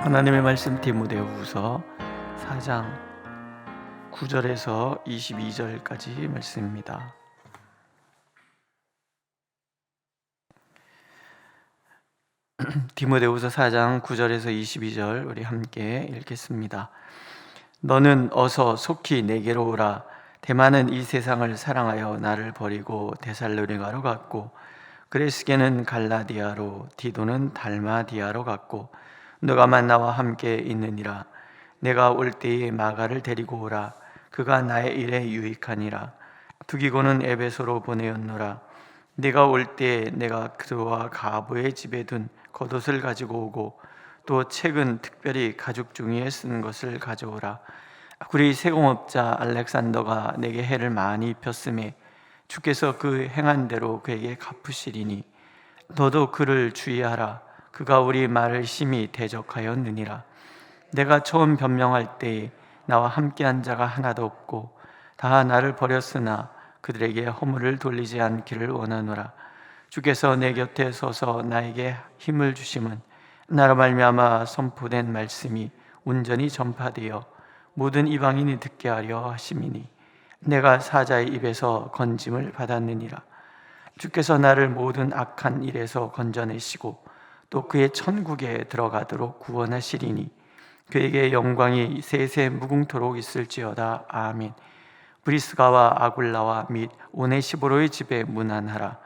하나님의 말씀 디모데후서 4장 9절에서 22절까지 말씀입니다. 디모데후서 4장 9절에서 22절 우리 함께 읽겠습니다. 너는 어서 속히 내게로 오라. 데마는 이 세상을 사랑하여 나를 버리고 데살로니가로 갔고, 그레스게는 갈라디아로, 디도는 달마디아로 갔고, 너가만 나와 함께 있느니라. 내가 올 때에 마가를 데리고 오라. 그가 나의 일에 유익하니라. 두기고는 에베소로 보내었노라. 네가 올 때에 내가 그와 가부의 집에 둔 겉옷을 가지고 오고, 또 책은 특별히 가죽 종이에 쓴 것을 가져오라. 우리 세공업자 알렉산더가 내게 해를 많이 입혔음에 주께서 그 행한 대로 그에게 갚으시리니 너도 그를 주의하라. 그가 우리 말을 심히 대적하였느니라. 내가 처음 변명할 때에 나와 함께한 자가 하나도 없고 다 나를 버렸으나 그들에게 허물을 돌리지 않기를 원하노라. 주께서 내 곁에 서서 나에게 힘을 주심은 나로 말미암아 선포된 말씀이 온전히 전파되어 모든 이방인이 듣게 하려 하심이니 내가 사자의 입에서 건짐을 받았느니라. 주께서 나를 모든 악한 일에서 건져내시고 또 그의 천국에 들어가도록 구원하시리니 그에게 영광이 세세 무궁토록 있을지어다. 아멘. 브리스가와 아굴라와 및 오네시보로의 집에 문안하라.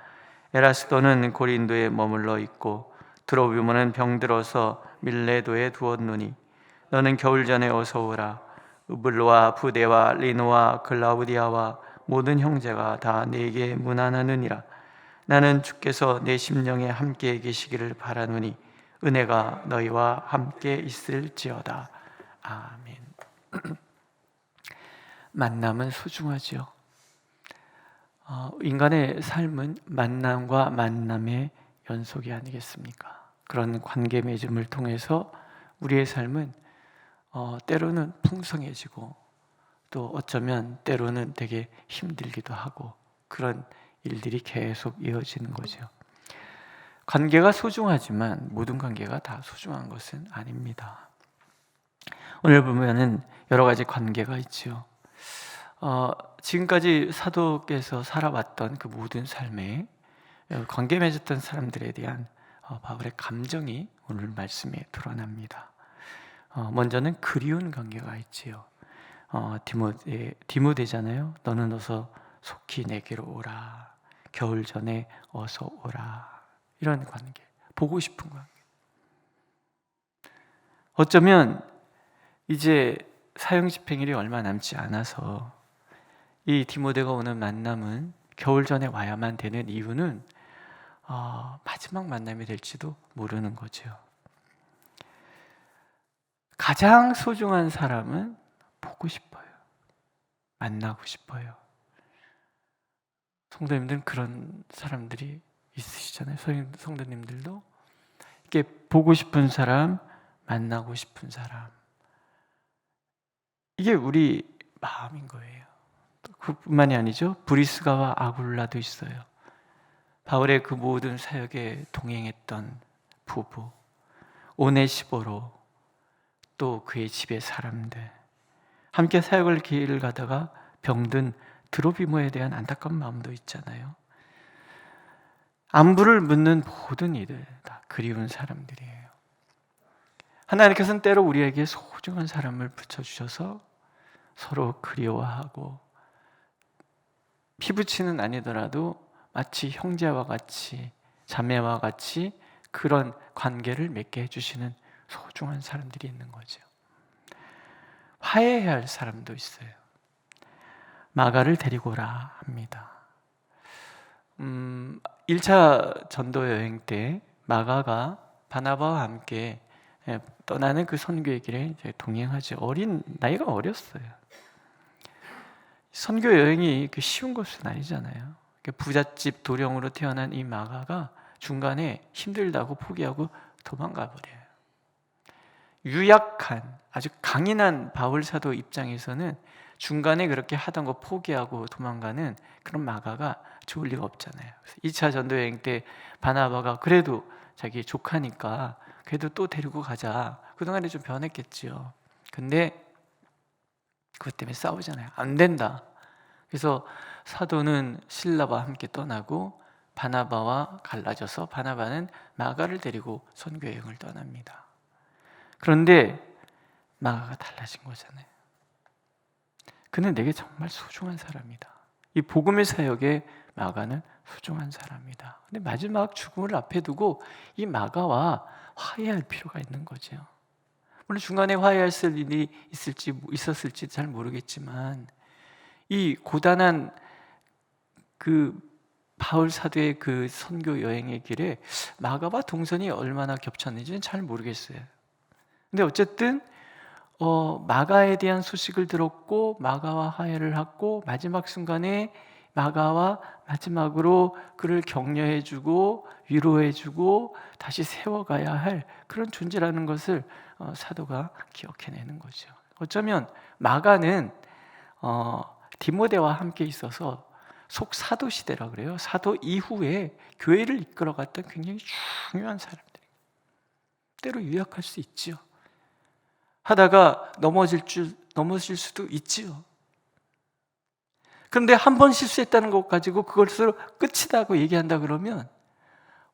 에라스도는 고린도에 머물러 있고 드로비모는 병들어서 밀레도에 두었노니 너는 겨울 전에 어서 오라. 우블로와 부데와 리노와 글라우디아와 모든 형제가 다 내게 문안하느니라. 나는 주께서 내 심령에 함께 계시기를 바라노니 은혜가 너희와 함께 있을지어다. 아멘. 만남은 소중하죠. 인간의 삶은 만남과 만남의 연속이 아니겠습니까? 그런 관계 맺음을 통해서 우리의 삶은 때로는 풍성해지고 또 어쩌면 때로는 되게 힘들기도 하고 그런 일들이 계속 이어지는 거죠. 관계가 소중하지만 모든 관계가 다 소중한 것은 아닙니다. 오늘 보면은 여러 가지 관계가 있죠. 지금까지 사도께서 살아왔던 그 모든 삶에 관계 맺었던 사람들에 대한 바울의 감정이 오늘 말씀에 드러납니다. 먼저는 그리운 관계가 있지요. 디모데잖아요. 너는 어서 속히 내게로 오라. 겨울 전에 어서 오라. 이런 관계, 보고 싶은 관계. 어쩌면 이제 사형 집행일이 얼마 남지 않아서 이 디모데가 오는 만남은 겨울 전에 와야만 되는 이유는 마지막 만남이 될지도 모르는 거죠. 가장 소중한 사람은 보고 싶어요. 만나고 싶어요. 성도님들은 그런 사람들이 있으시잖아요. 성도님들도 이렇게 보고 싶은 사람, 만나고 싶은 사람, 이게 우리 마음인 거예요. 그뿐만이 아니죠. 브리스가와 아굴라도 있어요. 바울의 그 모든 사역에 동행했던 부부, 오네시보로, 또 그의 집의 사람들, 함께 사역을 길을 가다가 병든 드로비모에 대한 안타까운 마음도 있잖아요. 안부를 묻는 모든 이들 다 그리운 사람들이에요. 하나님께서는 때로 우리에게 소중한 사람을 붙여주셔서 서로 그리워하고 피부치는 아니더라도 마치 형제와 같이 자매와 같이 그런 관계를 맺게 해주시는 소중한 사람들이 있는 거죠. 화해해야 할 사람도 있어요. 마가를 데리고 오라 합니다. 1차 전도 여행 때 마가가 바나바와 함께 떠나는 그 선교의 길에 동행하죠. 나이가 어렸어요. 선교 여행이 쉬운 것은 아니잖아요. 부잣집 도령으로 태어난 이 마가가 중간에 힘들다고 포기하고 도망가 버려요. 유약한 아주 강인한 바울 사도 입장에서는 중간에 그렇게 하던 거 포기하고 도망가는 그런 마가가 좋을 리가 없잖아요. 2차 전도 여행 때 바나바가 그래도 자기 조카니까 그래도 또 데리고 가자. 그동안에 좀 변했겠지요. 근데 그것 때문에 싸우잖아요. 안 된다. 그래서 사도는 실라와 함께 떠나고 바나바와 갈라져서 바나바는 마가를 데리고 선교 여행을 떠납니다. 그런데 마가가 달라진 거잖아요. 그는 내게 정말 소중한 사람이다. 이 복음의 사역에 마가는 소중한 사람이다. 근데 마지막 죽음을 앞에 두고 이 마가와 화해할 필요가 있는 거죠. 물론 중간에 화해할 일이 있었을지 잘 모르겠지만 이 고단한 그 바울 사도의 그 선교 여행의 길에 마가와 동선이 얼마나 겹쳤는지는 잘 모르겠어요. 근데 어쨌든 마가에 대한 소식을 들었고 마가와 화해를 하고 마지막 순간에 마가와 마지막으로 그를 격려해주고 위로해주고 다시 세워가야 할 그런 존재라는 것을 사도가 기억해내는 거죠. 어쩌면 마가는 디모데와 함께 있어서 속사도 시대라 그래요. 사도 이후에 교회를 이끌어갔던 굉장히 중요한 사람들이 때로 유약할 수 있지요. 하다가 넘어질 수도 있지요. 그런데 한 번 실수했다는 것 가지고 그것을 끝이다고 얘기한다 그러면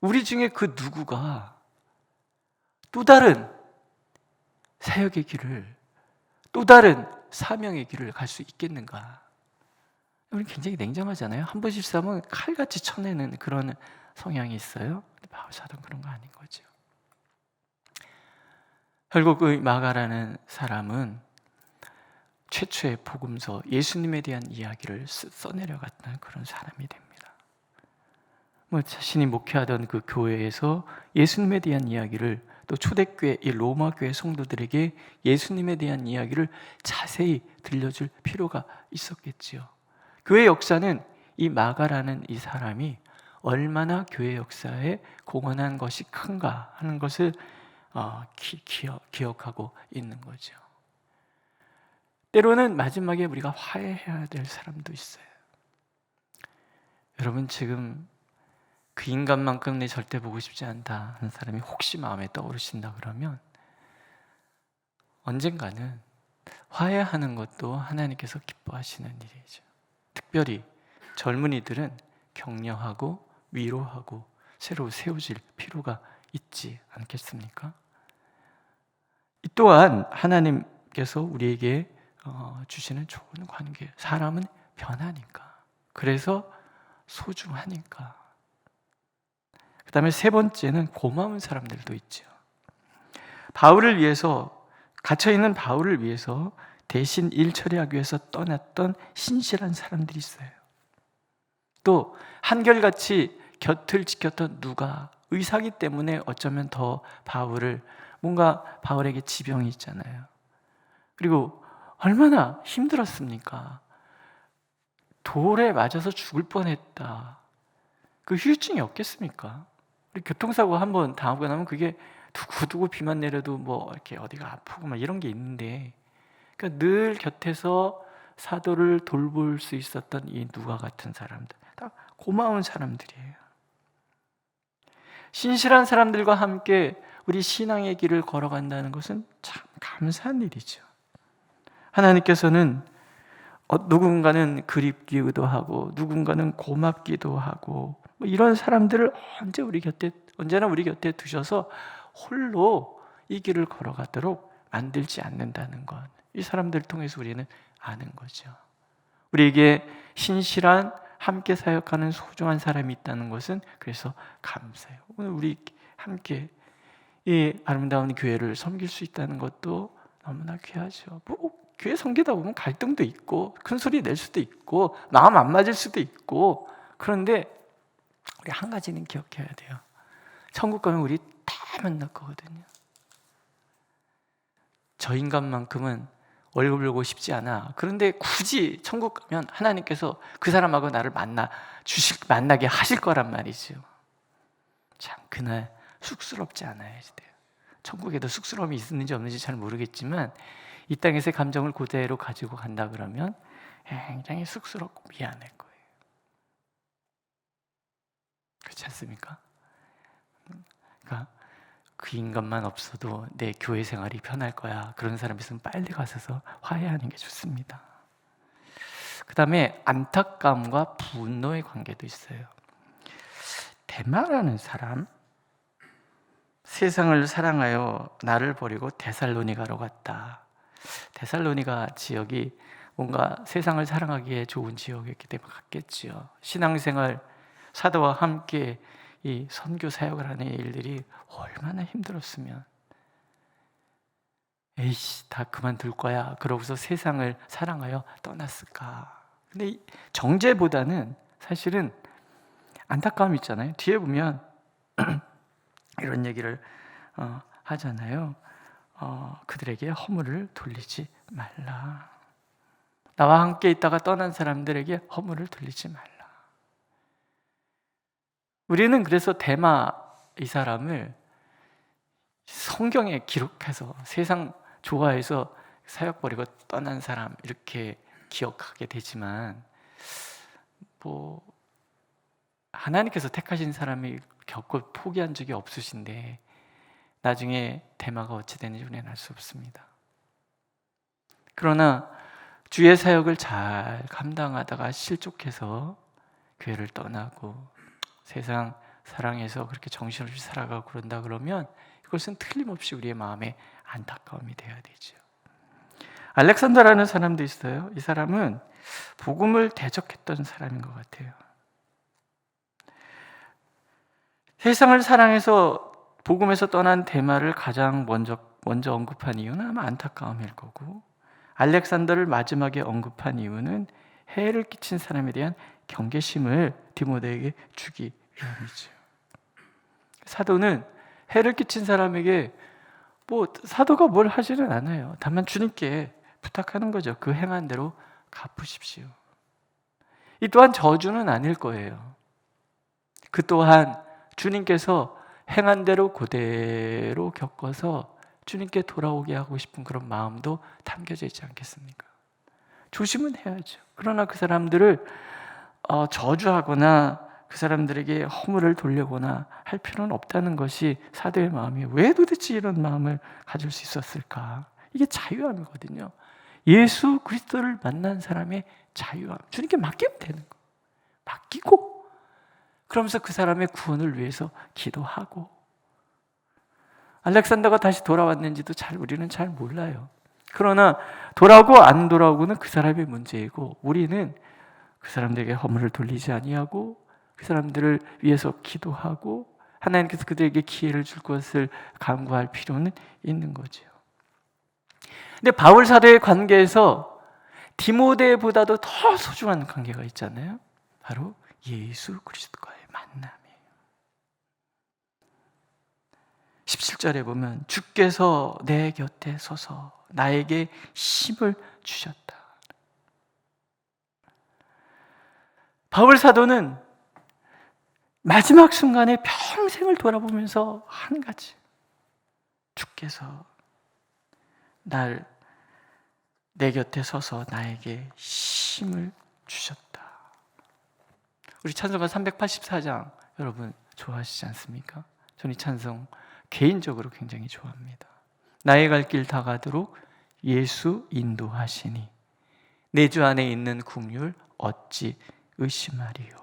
우리 중에 그 누구가 또 다른 사역의 길을, 또 다른 사명의 길을 갈 수 있겠는가? 우리 굉장히 냉정하잖아요. 한 번 실수하면 칼같이 쳐내는 그런 성향이 있어요. 근데 바울 사도는 그런 거 아닌 거죠. 결국 그 마가라는 사람은 최초의 복음서 예수님에 대한 이야기를 써내려갔던 그런 사람이 됩니다. 자신이 목회하던 그 교회에서 예수님에 대한 이야기를 또 초대교회 이 로마 교회 성도들에게 예수님에 대한 이야기를 자세히 들려줄 필요가 있었겠지요. 교회 역사는 이 마가라는 이 사람이 얼마나 교회 역사에 공헌한 것이 큰가 하는 것을 기억하고 있는 거죠. 때로는 마지막에 우리가 화해해야 될 사람도 있어요. 여러분 지금 그 인간만큼 내 절대 보고 싶지 않다 하는 사람이 혹시 마음에 떠오르신다 그러면 언젠가는 화해하는 것도 하나님께서 기뻐하시는 일이죠. 특별히 젊은이들은 격려하고 위로하고 새로 세워질 필요가 있지 않겠습니까? 이 또한 하나님께서 우리에게 주시는 좋은 관계. 사람은 변하니까. 그래서 소중하니까. 그 다음에 세 번째는 고마운 사람들도 있죠. 바울을 위해서, 갇혀있는 바울을 위해서 대신 일 처리하기 위해서 떠났던 신실한 사람들이 있어요. 또 한결같이 곁을 지켰던 누가, 의사기 때문에 어쩌면 더 뭔가 바울에게 지병이 있잖아요. 그리고 얼마나 힘들었습니까? 돌에 맞아서 죽을 뻔했다. 그 후유증이 없겠습니까? 우리 교통사고 한번 당하고 나면 그게 두고두고 비만 내려도 뭐 이렇게 어디가 아프고 막 이런 게 있는데, 그러니까 늘 곁에서 사도를 돌볼 수 있었던 이 누가 같은 사람들, 다 고마운 사람들이에요. 신실한 사람들과 함께 우리 신앙의 길을 걸어간다는 것은 참 감사한 일이죠. 하나님께서는 누군가는 그립기도 하고 누군가는 고맙기도 하고 이런 사람들을 언제나 우리 곁에 두셔서 홀로 이 길을 걸어가도록 만들지 않는다는 것, 이 사람들을 통해서 우리는 아는 거죠. 우리에게 신실한 함께 사역하는 소중한 사람이 있다는 것은 그래서 감사해요. 오늘 우리 함께 이 아름다운 교회를 섬길 수 있다는 것도 너무나 귀하죠. 교회 섬기다 보면 갈등도 있고 큰 소리 낼 수도 있고 마음 안 맞을 수도 있고, 그런데 우리 한 가지는 기억해야 돼요. 천국 가면 우리 다 만날 거거든요. 저 인간만큼은 월급을 보고 싶지 않아. 그런데 굳이 천국 가면 하나님께서 그 사람하고 나를 만나게 하실 거란 말이죠. 참 그날 쑥스럽지 않아야 돼요. 천국에도 쑥스러움이 있는지 없는지 잘 모르겠지만 이 땅에서의 감정을 그대로 가지고 간다 그러면 굉장히 쑥스럽고 미안할 거예요. 그렇지 않습니까? 그러니까 그 인간만 없어도 내 교회 생활이 편할 거야. 그런 사람 있으면 빨리 가서 화해하는 게 좋습니다. 그 다음에 안타까움과 분노의 관계도 있어요. 데마라는 사람, 세상을 사랑하여 나를 버리고 데살로니가로 갔다. 데살로니가 지역이 뭔가 세상을 사랑하기에 좋은 지역이었기 때문에 갔겠지요. 신앙생활, 사도와 함께 이 선교 사역을 하는 일들이 얼마나 힘들었으면, 에이씨 다 그만둘 거야 그러고서 세상을 사랑하여 떠났을까. 근데 이 정죄보다는 사실은 안타까움 있잖아요. 뒤에 보면 이런 얘기를 하잖아요. 그들에게 허물을 돌리지 말라. 나와 함께 있다가 떠난 사람들에게 허물을 돌리지 말라. 우리는 그래서 데마 이 사람을 성경에 기록해서 세상 좋아해서 사역 버리고 떠난 사람 이렇게 기억하게 되지만, 뭐 하나님께서 택하신 사람이 결코 포기한 적이 없으신데 나중에 데마가 어찌 되는지 우리는 알 수 없습니다. 그러나 주의 사역을 잘 감당하다가 실족해서 교회를 떠나고 세상 사랑해서 그렇게 정신없이 살아가고 그런다 그러면 이것은 틀림없이 우리의 마음에 안타까움이 되어야 되죠. 알렉산더라는 사람도 있어요. 이 사람은 복음을 대적했던 사람인 것 같아요. 세상을 사랑해서 복음에서 떠난 데마를 가장 먼저 언급한 이유는 아마 안타까움일 거고, 알렉산더를 마지막에 언급한 이유는 해를 끼친 사람에 대한 경계심을 디모데에게 주기 위함이죠. 사도는 해를 끼친 사람에게 뭐 사도가 뭘 하지는 않아요. 다만 주님께 부탁하는 거죠. 그 행한 대로 갚으십시오. 이 또한 저주는 아닐 거예요. 그 또한 주님께서 행한 대로 그대로 겪어서 주님께 돌아오게 하고 싶은 그런 마음도 담겨져 있지 않겠습니까? 조심은 해야죠. 그러나 그 사람들을 저주하거나 그 사람들에게 허물을 돌리거나 할 필요는 없다는 것이 사도의 마음이에요. 왜 도대체 이런 마음을 가질 수 있었을까? 이게 자유함이거든요. 예수 그리스도를 만난 사람의 자유함, 주님께 맡기면 되는 거. 맡기고 그러면서 그 사람의 구원을 위해서 기도하고. 알렉산더가 다시 돌아왔는지도 우리는 잘 몰라요. 그러나 돌아오고 안 돌아오고는 그 사람의 문제이고, 우리는 그 사람들에게 허물을 돌리지 아니하고 그 사람들을 위해서 기도하고 하나님께서 그들에게 기회를 줄 것을 간구할 필요는 있는 거죠. 근데 바울 사도의 관계에서 디모데보다도 더 소중한 관계가 있잖아요. 바로 예수 그리스도와의 만남이에요. 17절에 보면 주께서 내 곁에 서서 나에게 힘을 주셨다. 바울 사도는 마지막 순간에 평생을 돌아보면서 한 가지, 주께서 내 곁에 서서 나에게 힘을 주셨다. 우리 찬송가 384장 여러분 좋아하시지 않습니까? 저는 이 찬송 개인적으로 굉장히 좋아합니다. 나의 갈 길 다 가도록 예수 인도하시니 내 주 안에 있는 긍휼 어찌 의심하리요.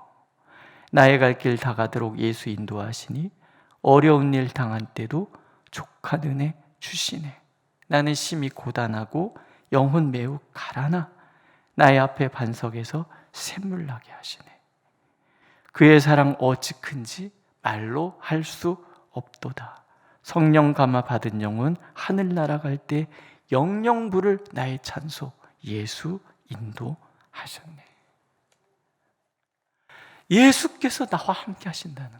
나의 갈 길 다 가도록 예수 인도하시니 어려운 일 당한 때도 족한 은혜 주시네. 나는 심히 고단하고 영혼 매우 가라나 나의 앞에 반석에서 샘물 나게 하시네. 그의 사랑 어찌 큰지 말로 할 수 없도다. 성령 감화 받은 영혼 하늘 날아갈 때 영영 부를 나의 찬소 예수 인도하셨네. 예수께서 나와 함께 하신다는 거.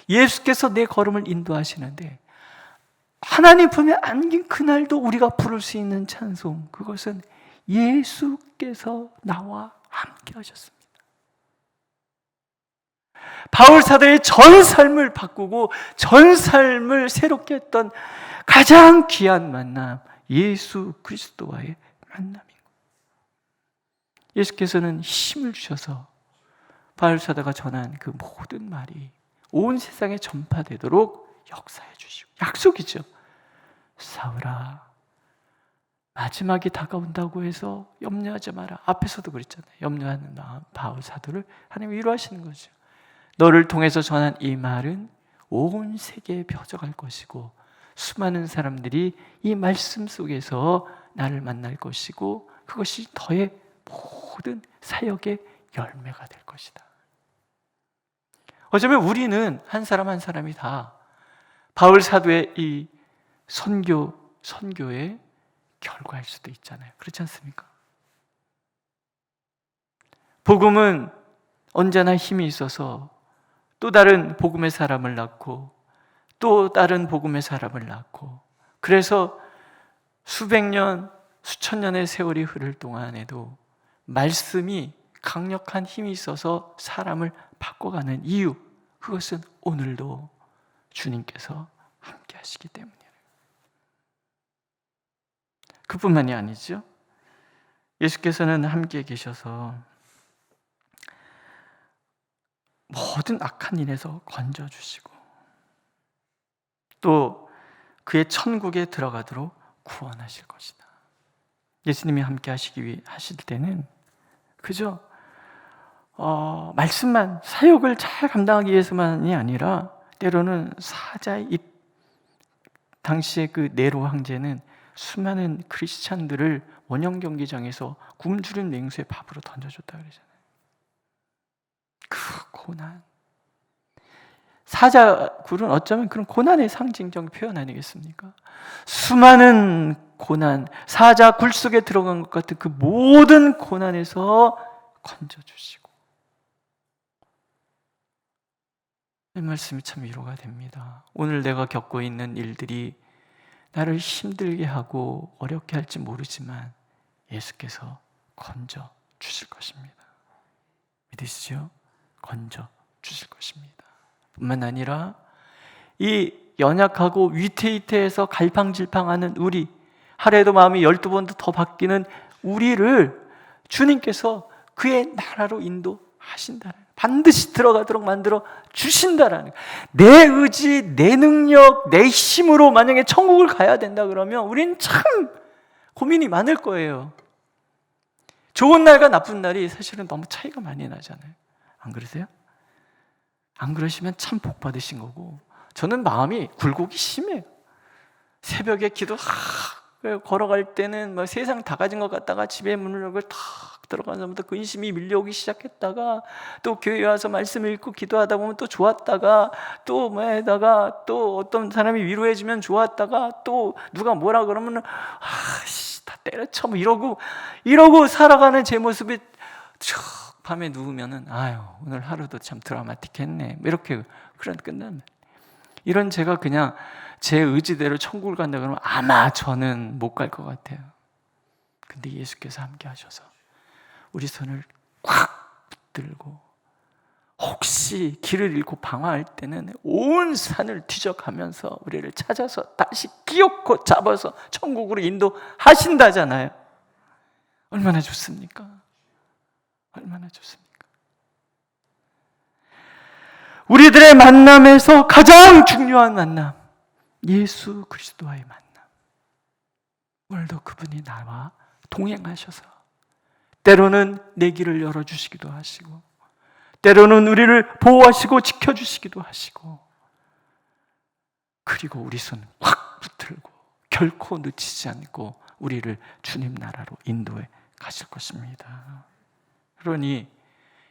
예수께서 내 걸음을 인도하시는데 하나님 품에 안긴 그날도 우리가 부를 수 있는 찬송, 그것은 예수께서 나와 함께 하셨습니다. 바울 사도의 전 삶을 바꾸고 전 삶을 새롭게 했던 가장 귀한 만남, 예수 그리스도와의 만남인 거예요. 예수께서는 힘을 주셔서 바울 사도가 전한 그 모든 말이 온 세상에 전파되도록 역사해 주시고 약속이죠. 사울아, 마지막이 다가온다고 해서 염려하지 마라. 앞에서도 그랬잖아요. 염려하는 바울 사도를 하나님 위로하시는 거죠. 너를 통해서 전한 이 말은 온 세계에 펴져갈 것이고 수많은 사람들이 이 말씀 속에서 나를 만날 것이고 그것이 너의 모든 사역의 열매가 될 것이다. 어쩌면 우리는 한 사람 한 사람이 다 바울 사도의 이 선교의 결과일 수도 있잖아요. 그렇지 않습니까? 복음은 언제나 힘이 있어서 또 다른 복음의 사람을 낳고 또 다른 복음의 사람을 낳고, 그래서 수백 년, 수천 년의 세월이 흐를 동안에도 말씀이 강력한 힘이 있어서 사람을 바꿔가는 이유, 그것은 오늘도 주님께서 함께 하시기 때문이에요. 그뿐만이 아니죠. 예수께서는 함께 계셔서 모든 악한 일에서 건져주시고 또 그의 천국에 들어가도록 구원하실 것이다. 예수님이 함께 하실 때는 그저 말씀만, 사역을 잘 감당하기 위해서만이 아니라 때로는 사자의 입, 당시에 그 네로 황제는 수많은 크리스찬들을 원형 경기장에서 굶주린 맹수의 밥으로 던져줬다 그러잖아요. 그 고난, 사자굴은 어쩌면 그런 고난의 상징적 표현 아니겠습니까? 수많은 고난, 사자굴 속에 들어간 것 같은 그 모든 고난에서 건져주시고, 이 말씀이 참 위로가 됩니다. 오늘 내가 겪고 있는 일들이 나를 힘들게 하고 어렵게 할지 모르지만 예수께서 건져 주실 것입니다. 믿으시죠? 건져 주실 것입니다. 뿐만 아니라 이 연약하고 위태위태해서 갈팡질팡하는 우리, 하루에도 마음이 12번도 더 바뀌는 우리를 주님께서 그의 나라로 인도하신다는, 반드시 들어가도록 만들어 주신다라는, 내 의지, 내 능력, 내 힘으로 만약에 천국을 가야 된다 그러면 우린 참 고민이 많을 거예요. 좋은 날과 나쁜 날이 사실은 너무 차이가 많이 나잖아요. 안 그러세요? 안 그러시면 참 복 받으신 거고, 저는 마음이 굴곡이 심해요. 새벽에 기도 걸어갈 때는 막 세상 다 가진 것 같다가 집에 문을 열고 탁 들어가자마자 근심이 밀려오기 시작했다가, 또 교회 와서 말씀 읽고 기도하다 보면 또 좋았다가, 또 뭐에다가 또 어떤 사람이 위로해주면 좋았다가, 또 누가 뭐라 그러면 다 때려쳐 뭐 이러고 살아가는 제 모습이 밤에 누우면은 아유 오늘 하루도 참 드라마틱했네 이렇게 끝나면, 이런 제가 그냥 제 의지대로 천국을 간다 그러면 아마 저는 못 갈 것 같아요. 근데 예수께서 함께 하셔서 우리 손을 꽉 붙들고, 혹시 길을 잃고 방황할 때는 온 산을 뒤져가면서 우리를 찾아서 다시 끼얹고 잡아서 천국으로 인도하신다잖아요. 얼마나 좋습니까? 얼마나 좋습니까? 우리들의 만남에서 가장 중요한 만남, 예수 그리스도와의 만남. 오늘도 그분이 나와 동행하셔서 때로는 내 길을 열어주시기도 하시고, 때로는 우리를 보호하시고 지켜주시기도 하시고, 그리고 우리 손 확 붙들고 결코 놓치지 않고 우리를 주님 나라로 인도해 가실 것입니다. 그러니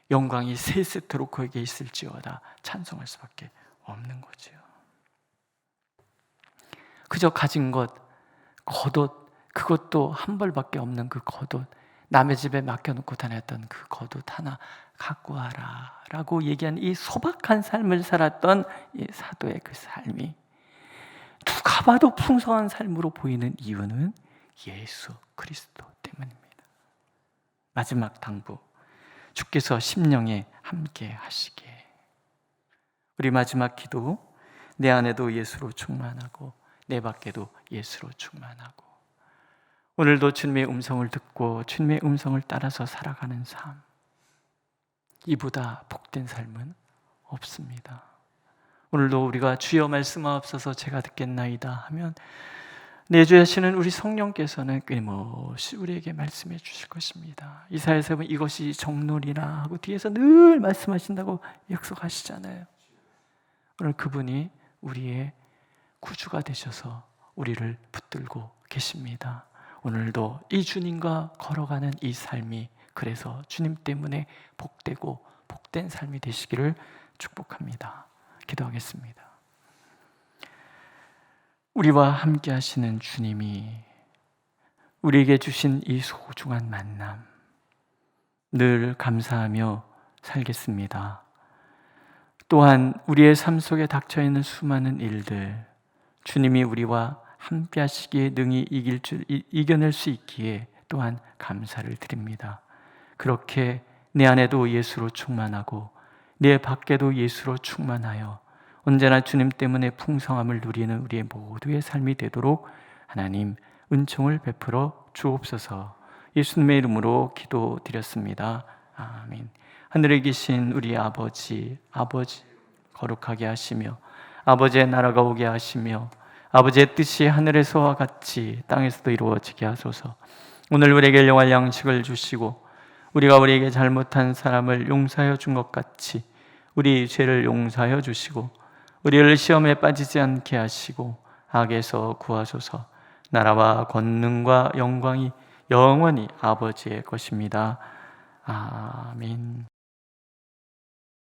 영광이 세세토로 그에게 있을지어다 찬송할 수밖에 없는 거죠. 그저 가진 것, 겉옷, 그것도 한 벌밖에 없는 그 겉옷, 남의 집에 맡겨놓고 다녔던 그 겉옷 하나 갖고 와라 라고 얘기한 이 소박한 삶을 살았던 이 사도의 그 삶이 누가 봐도 풍성한 삶으로 보이는 이유는 예수 그리스도 때문입니다. 마지막 당부, 주께서 심령에 함께 하시게. 우리 마지막 기도, 내 안에도 예수로 충만하고 내 밖에도 예수로 충만하고, 오늘도 주님의 음성을 듣고 주님의 음성을 따라서 살아가는 삶, 이보다 복된 삶은 없습니다. 오늘도 우리가 주여 말씀하옵소서 제가 듣겠나이다 하면 내주하시는 우리 성령께서는 끊임없이 우리에게 말씀해 주실 것입니다. 이사야서 보면 이것이 정론이라 하고 뒤에서 늘 말씀하신다고 약속하시잖아요. 오늘 그분이 우리의 구주가 되셔서 우리를 붙들고 계십니다. 오늘도 이 주님과 걸어가는 이 삶이 그래서 주님 때문에 복되고 복된 삶이 되시기를 축복합니다. 기도하겠습니다. 우리와 함께 하시는 주님이 우리에게 주신 이 소중한 만남 늘 감사하며 살겠습니다. 또한 우리의 삶 속에 닥쳐있는 수많은 일들 주님이 우리와 함께 하시기에 능히 이겨낼 수 있기에 또한 감사를 드립니다. 그렇게 내 안에도 예수로 충만하고 내 밖에도 예수로 충만하여 언제나 주님 때문에 풍성함을 누리는 우리의 모두의 삶이 되도록 하나님 은총을 베풀어 주옵소서. 예수님의 이름으로 기도드렸습니다. 아멘. 하늘에 계신 우리 아버지 거룩하게 하시며 아버지의 나라가 오게 하시며 아버지의 뜻이 하늘에서와 같이 땅에서도 이루어지게 하소서. 오늘 우리에게 일용할 양식을 주시고 우리가 우리에게 잘못한 사람을 용서하여 준 것 같이 우리 죄를 용서하여 주시고 우리를 시험에 빠지지 않게 하시고 악에서 구하소서. 나라와 권능과 영광이 영원히 아버지의 것입니다. 아멘.